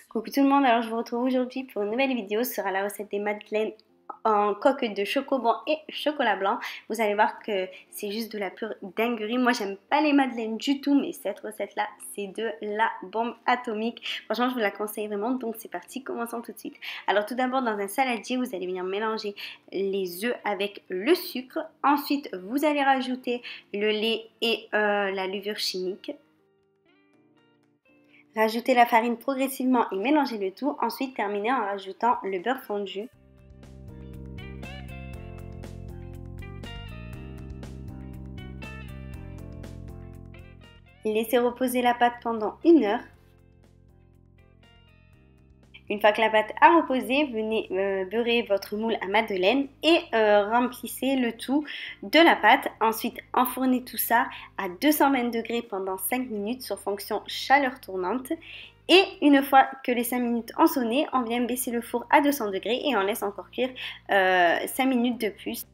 Coucou tout le monde, alors je vous retrouve aujourd'hui pour une nouvelle vidéo. Ce sera la recette des madeleines en coque de chocobo et chocolat blanc. Vous allez voir que c'est juste de la pure dinguerie. Moi j'aime pas les madeleines du tout, mais cette recette là c'est de la bombe atomique. Franchement je vous la conseille vraiment, donc c'est parti, commençons tout de suite. Alors tout d'abord dans un saladier vous allez venir mélanger les œufs avec le sucre. Ensuite vous allez rajouter le lait et la levure chimique. Rajoutez la farine progressivement et mélangez le tout. Ensuite, terminez en rajoutant le beurre fondu. Laissez reposer la pâte pendant 1 heure. Une fois que la pâte a reposé, venez beurrer votre moule à madeleine et remplissez le tout de la pâte. Ensuite, enfournez tout ça à 220 degrés pendant 5 minutes sur fonction chaleur tournante. Et une fois que les 5 minutes ont sonné, on vient baisser le four à 200 degrés et on laisse encore cuire 5 minutes de plus.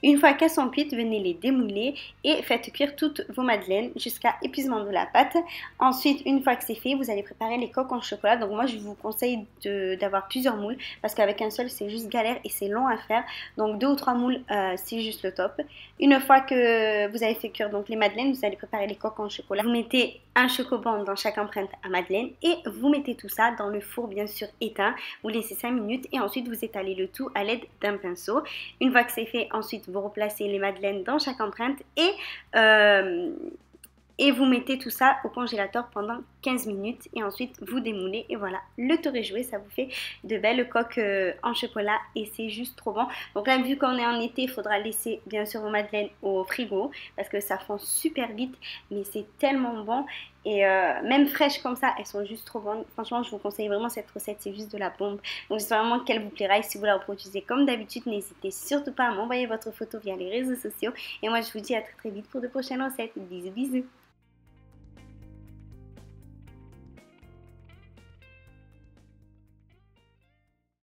Une fois qu'elles sont cuites, venez les démouler et faites cuire toutes vos madeleines jusqu'à épuisement de la pâte. Ensuite, une fois que c'est fait, vous allez préparer les coques en chocolat. Donc moi, je vous conseille d'avoir plusieurs moules parce qu'avec un seul, c'est juste galère et c'est long à faire. Donc 2 ou 3 moules, c'est juste le top. Une fois que vous avez fait cuire donc les madeleines, vous allez préparer les coques en chocolat. Vous mettez un chocobon dans chaque empreinte à madeleine et vous mettez tout ça dans le four bien sûr éteint. Vous laissez 5 minutes et ensuite vous étalez le tout à l'aide d'un pinceau. Une fois que c'est fait, ensuite vous replacez les madeleines dans chaque empreinte et vous mettez tout ça au congélateur pendant 15 minutes et ensuite vous démoulez et voilà, le tour est joué, ça vous fait de belles coques en chocolat et c'est juste trop bon. Donc là, vu qu'on est en été, il faudra laisser bien sûr vos madeleines au frigo parce que ça fond super vite, mais c'est tellement bon et même fraîches comme ça, elles sont juste trop bonnes. Franchement, je vous conseille vraiment cette recette, c'est juste de la bombe. Donc j'espère vraiment qu'elle vous plaira et si vous la reproduisez comme d'habitude, n'hésitez surtout pas à m'envoyer votre photo via les réseaux sociaux et moi je vous dis à très très vite pour de prochaines recettes. Bisous bisous.